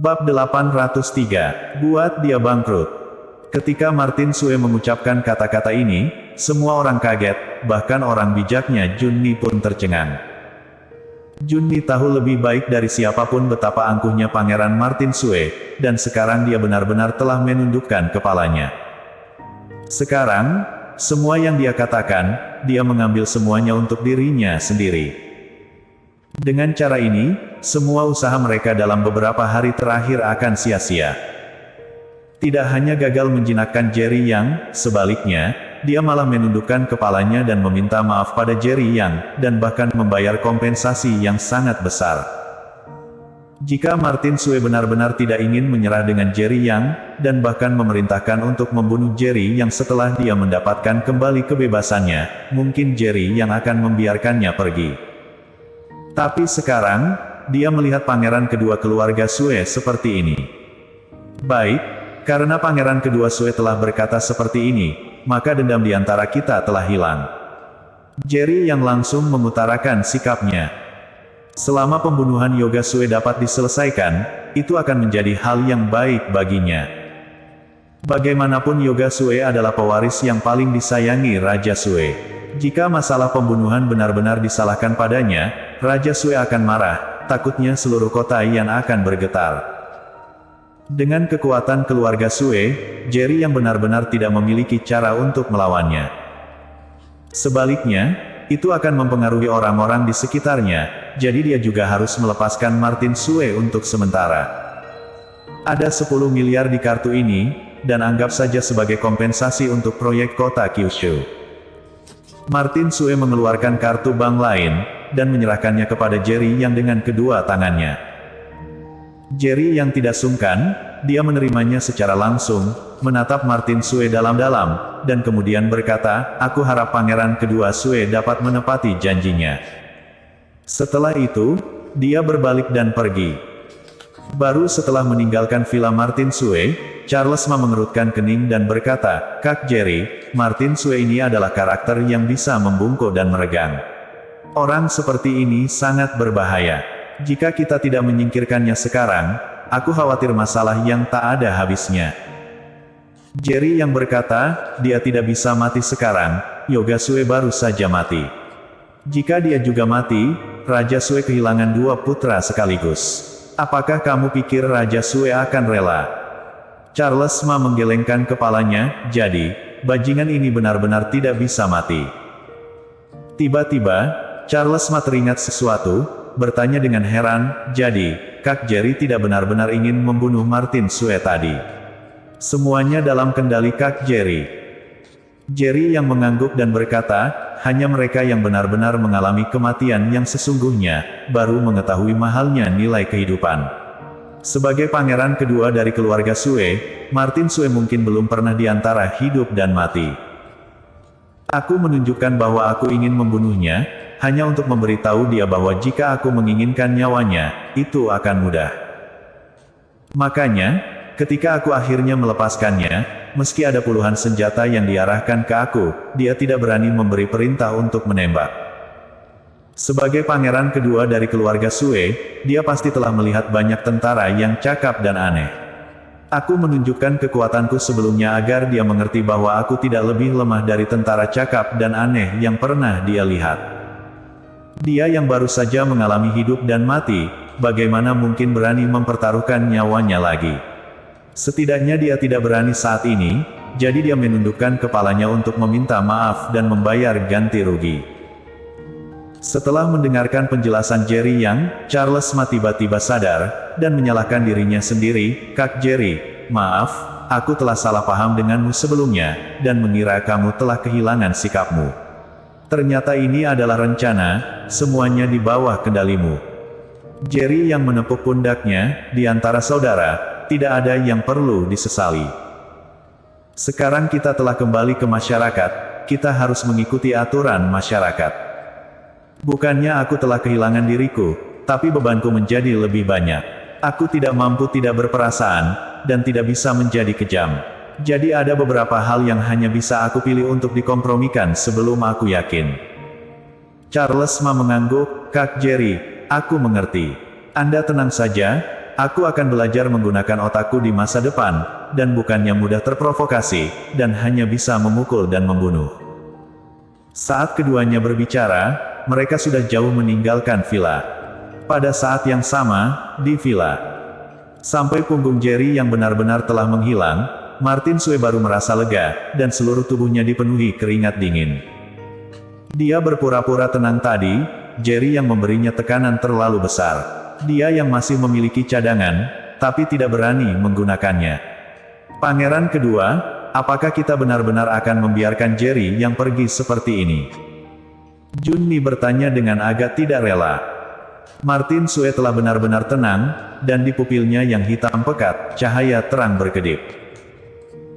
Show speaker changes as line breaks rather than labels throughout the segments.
Bab 803, buat dia bangkrut. Ketika Martin Sue mengucapkan kata-kata ini, semua orang kaget, bahkan orang bijaknya Junni pun tercengang. Junni tahu lebih baik dari siapapun betapa angkuhnya Pangeran Martin Sue, dan sekarang dia benar-benar telah menundukkan kepalanya. Sekarang, semua yang dia katakan, dia mengambil semuanya untuk dirinya sendiri. Dengan cara ini, semua usaha mereka dalam beberapa hari terakhir akan sia-sia. Tidak hanya gagal menjinakkan Jerry Yang, sebaliknya, dia malah menundukkan kepalanya dan meminta maaf pada Jerry Yang, dan bahkan membayar kompensasi yang sangat besar. Jika Martin Sue benar-benar tidak ingin menyerah dengan Jerry Yang, dan bahkan memerintahkan untuk membunuh Jerry Yang setelah dia mendapatkan kembali kebebasannya, mungkin Jerry Yang akan membiarkannya pergi. Tapi sekarang, dia melihat pangeran kedua keluarga Sue seperti ini. Baik, karena pangeran kedua Sue telah berkata seperti ini, maka dendam di antara kita telah hilang. Jerry yang langsung mengutarakan sikapnya. Selama pembunuhan Yoga Sue dapat diselesaikan, itu akan menjadi hal yang baik baginya. Bagaimanapun Yoga Sue adalah pewaris yang paling disayangi Raja Sue. Jika masalah pembunuhan benar-benar disalahkan padanya, Raja Sue akan marah, takutnya seluruh kota Yan akan bergetar. Dengan kekuatan keluarga Sue, Jerry yang benar-benar tidak memiliki cara untuk melawannya. Sebaliknya, itu akan mempengaruhi orang-orang di sekitarnya, jadi dia juga harus melepaskan Martin Sue untuk sementara. Ada 10 miliar di kartu ini, dan anggap saja sebagai kompensasi untuk proyek kota Kyushu. Martin Sue mengeluarkan kartu bank lain, dan menyerahkannya kepada Jerry Yang dengan kedua tangannya. Jerry Yang tidak sungkan, dia menerimanya secara langsung, menatap Martin Sue dalam-dalam, dan kemudian berkata, "Aku harap pangeran kedua Sue dapat menepati janjinya." Setelah itu, dia berbalik dan pergi. Baru setelah meninggalkan villa Martin Sue, Charles Ma mengerutkan kening dan berkata, "Kak Jerry, Martin Sue ini adalah karakter yang bisa membungkuk dan meregang. Orang seperti ini sangat berbahaya. Jika kita tidak menyingkirkannya sekarang, aku khawatir masalah yang tak ada habisnya." Jerry yang berkata, "Dia tidak bisa mati sekarang, Yoga Sue baru saja mati. Jika dia juga mati, Raja Sue kehilangan dua putra sekaligus. Apakah kamu pikir Raja Sue akan rela?" Charles Ma menggelengkan kepalanya, "Jadi, bajingan ini benar-benar tidak bisa mati." Tiba-tiba, Charles Ma teringat sesuatu, bertanya dengan heran, "Jadi, Kak Jerry tidak benar-benar ingin membunuh Martin Sue tadi? Semuanya dalam kendali Kak Jerry?" Jerry yang mengangguk dan berkata, "Hanya mereka yang benar-benar mengalami kematian yang sesungguhnya, baru mengetahui mahalnya nilai kehidupan. Sebagai pangeran kedua dari keluarga Sue, Martin Sue mungkin belum pernah di antara hidup dan mati. Aku menunjukkan bahwa aku ingin membunuhnya, hanya untuk memberitahu dia bahwa jika aku menginginkan nyawanya, itu akan mudah. Makanya, ketika aku akhirnya melepaskannya, meski ada puluhan senjata yang diarahkan ke aku, dia tidak berani memberi perintah untuk menembak. Sebagai pangeran kedua dari keluarga Sue, dia pasti telah melihat banyak tentara yang cakap dan aneh. Aku menunjukkan kekuatanku sebelumnya agar dia mengerti bahwa aku tidak lebih lemah dari tentara cakap dan aneh yang pernah dia lihat. Dia yang baru saja mengalami hidup dan mati, bagaimana mungkin berani mempertaruhkan nyawanya lagi? Setidaknya dia tidak berani saat ini, jadi dia menundukkan kepalanya untuk meminta maaf dan membayar ganti rugi." Setelah mendengarkan penjelasan Jerry Yang, Charles Ma tiba-tiba sadar, dan menyalahkan dirinya sendiri, "Kak Jerry, maaf, aku telah salah paham denganmu sebelumnya, dan mengira kamu telah kehilangan sikapmu. Ternyata ini adalah rencana, semuanya di bawah kendalimu." Jerry yang menepuk pundaknya, "Di antara saudara, tidak ada yang perlu disesali. Sekarang kita telah kembali ke masyarakat, kita harus mengikuti aturan masyarakat. Bukannya aku telah kehilangan diriku, tapi bebanku menjadi lebih banyak. Aku tidak mampu tidak berperasaan, dan tidak bisa menjadi kejam. Jadi ada beberapa hal yang hanya bisa aku pilih untuk dikompromikan sebelum aku yakin." Charles Ma mengangguk, "Kak Jerry, aku mengerti. Anda tenang saja, aku akan belajar menggunakan otakku di masa depan, dan bukannya mudah terprovokasi, dan hanya bisa memukul dan membunuh. Saat keduanya berbicara, mereka sudah jauh meninggalkan villa. Pada saat yang sama, di villa, sampai punggung Jerry yang benar-benar telah menghilang, Martin Sue baru merasa lega, dan seluruh tubuhnya dipenuhi keringat dingin. Dia berpura-pura tenang tadi, Jerry yang memberinya tekanan terlalu besar. Dia yang masih memiliki cadangan, tapi tidak berani menggunakannya. Pangeran kedua, apakah kita benar-benar akan membiarkan Jerry yang pergi seperti ini? Junni bertanya dengan agak tidak rela. Martin Sue telah benar-benar tenang, dan di pupilnya yang hitam pekat, cahaya terang berkedip.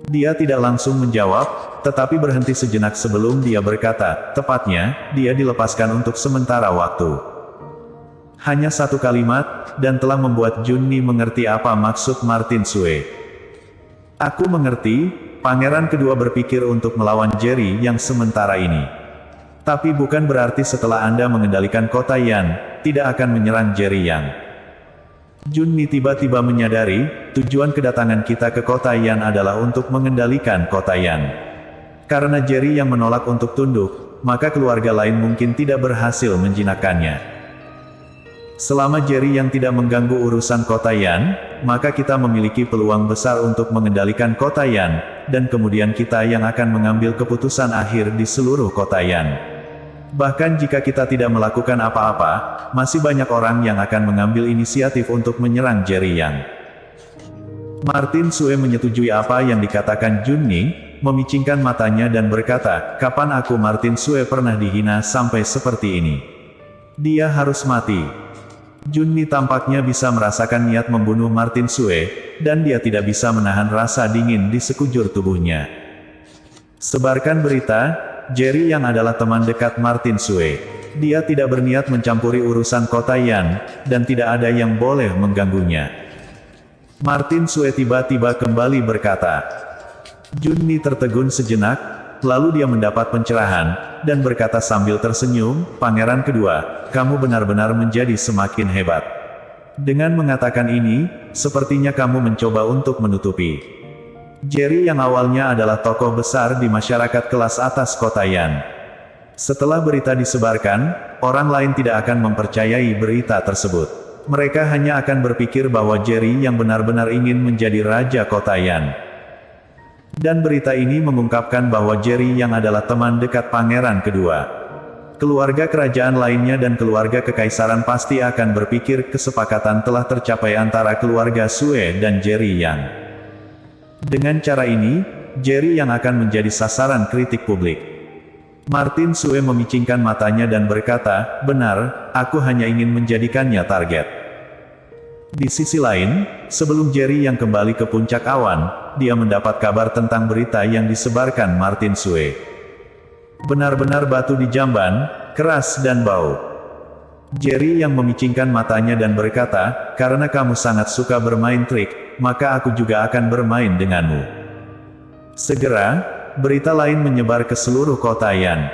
Dia tidak langsung menjawab, tetapi berhenti sejenak sebelum dia berkata, tepatnya, dia dilepaskan untuk sementara waktu. Hanya satu kalimat, dan telah membuat Junni mengerti apa maksud Martin Sue. Aku mengerti, pangeran kedua berpikir untuk melawan Jerry yang sementara ini. Tapi bukan berarti setelah Anda mengendalikan kota Yan, tidak akan menyerang Jerry Yang. Junni tiba-tiba menyadari, tujuan kedatangan kita ke kota Yan adalah untuk mengendalikan kota Yan. Karena Jerry yang menolak untuk tunduk, maka keluarga lain mungkin tidak berhasil menjinakkannya. Selama Jerry yang tidak mengganggu urusan kota Yan, maka kita memiliki peluang besar untuk mengendalikan kota Yan, dan kemudian kita yang akan mengambil keputusan akhir di seluruh kota Yan. Bahkan jika kita tidak melakukan apa-apa, masih banyak orang yang akan mengambil inisiatif untuk menyerang Jerry Yang. Martin Sue menyetujui apa yang dikatakan Junni, memicingkan matanya dan berkata, kapan aku Martin Sue pernah dihina sampai seperti ini? Dia harus mati. Junni tampaknya bisa merasakan niat membunuh Martin Sue, dan dia tidak bisa menahan rasa dingin di sekujur tubuhnya. Sebarkan berita, Jerry yang adalah teman dekat Martin Sue. Dia tidak berniat mencampuri urusan kota Yan, dan tidak ada yang boleh mengganggunya. Martin Sue tiba-tiba kembali berkata. Junni tertegun sejenak, lalu dia mendapat pencerahan, dan berkata sambil tersenyum, Pangeran kedua, kamu benar-benar menjadi semakin hebat. Dengan mengatakan ini, sepertinya kamu mencoba untuk menutupi. Jerry yang awalnya adalah tokoh besar di masyarakat kelas atas kota Yan. Setelah berita disebarkan, orang lain tidak akan mempercayai berita tersebut. Mereka hanya akan berpikir bahwa Jerry yang benar-benar ingin menjadi raja kota Yan. Dan berita ini mengungkapkan bahwa Jerry yang adalah teman dekat pangeran kedua. Keluarga kerajaan lainnya dan keluarga kekaisaran pasti akan berpikir kesepakatan telah tercapai antara keluarga Sue dan Jerry Yang. Dengan cara ini, Jerry yang akan menjadi sasaran kritik publik. Martin Sue memicingkan matanya dan berkata, benar, aku hanya ingin menjadikannya target. Di sisi lain, sebelum Jerry yang kembali ke puncak awan, dia mendapat kabar tentang berita yang disebarkan Martin Sue. Benar-benar batu di jamban, keras dan bau. Jerry yang memicingkan matanya dan berkata, karena kamu sangat suka bermain trik, maka aku juga akan bermain denganmu. Segera, berita lain menyebar ke seluruh kota Yan.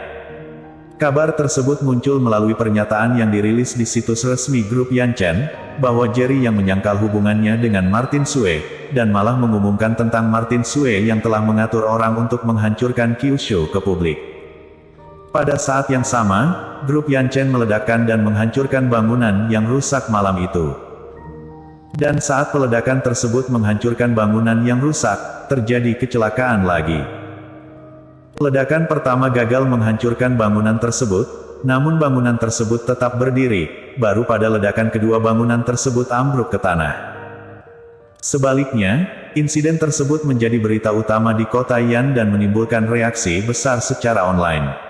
Kabar tersebut muncul melalui pernyataan yang dirilis di situs resmi grup Yanchen, bahwa Jerry yang menyangkal hubungannya dengan Martin Sue, dan malah mengumumkan tentang Martin Sue yang telah mengatur orang untuk menghancurkan Kyushu ke publik. Pada saat yang sama, grup Yanchen meledakkan dan menghancurkan bangunan yang rusak malam itu. Dan saat peledakan tersebut menghancurkan bangunan yang rusak, terjadi kecelakaan lagi. Ledakan pertama gagal menghancurkan bangunan tersebut, namun bangunan tersebut tetap berdiri, baru pada ledakan kedua bangunan tersebut ambruk ke tanah. Sebaliknya, insiden tersebut menjadi berita utama di kota Yan dan menimbulkan reaksi besar secara online.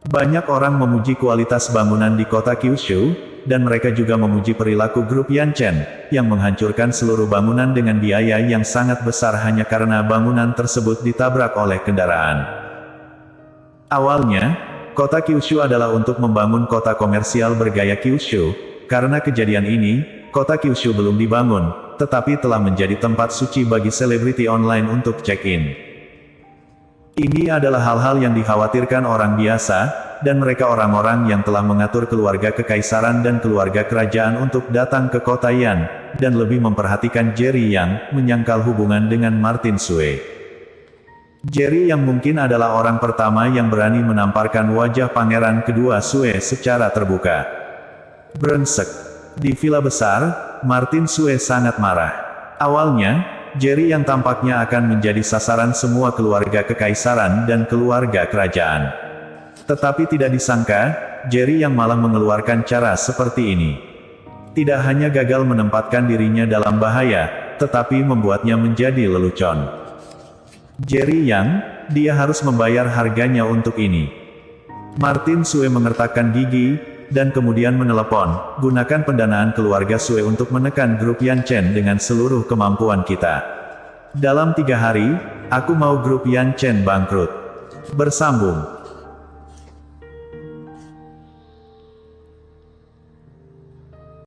Banyak orang memuji kualitas bangunan di kota Kyushu, dan mereka juga memuji perilaku grup Yanchen, yang menghancurkan seluruh bangunan dengan biaya yang sangat besar hanya karena bangunan tersebut ditabrak oleh kendaraan. Awalnya, kota Kyushu adalah untuk membangun kota komersial bergaya Kyushu. Karena kejadian ini, kota Kyushu belum dibangun, tetapi telah menjadi tempat suci bagi selebriti online untuk check-in. Ini adalah hal-hal yang dikhawatirkan orang biasa, dan mereka orang-orang yang telah mengatur keluarga kekaisaran dan keluarga kerajaan untuk datang ke kota Yan, dan lebih memperhatikan Jerry yang menyangkal hubungan dengan Martin Sue. Jerry yang mungkin adalah orang pertama yang berani menamparkan wajah pangeran kedua Sue secara terbuka. Brengsek. Di villa besar, Martin Sue sangat marah. Awalnya, Jerry yang tampaknya akan menjadi sasaran semua keluarga kekaisaran dan keluarga kerajaan. Tetapi tidak disangka, Jerry yang malah mengeluarkan cara seperti ini. Tidak hanya gagal menempatkan dirinya dalam bahaya, tetapi membuatnya menjadi lelucon. Jerry yang, dia harus membayar harganya untuk ini. Martin Sue mengertakkan gigi, dan kemudian menelepon, gunakan pendanaan keluarga Sue untuk menekan grup Yan Chen dengan seluruh kemampuan kita. Dalam 3 hari, aku mau grup Yan Chen bangkrut. Bersambung.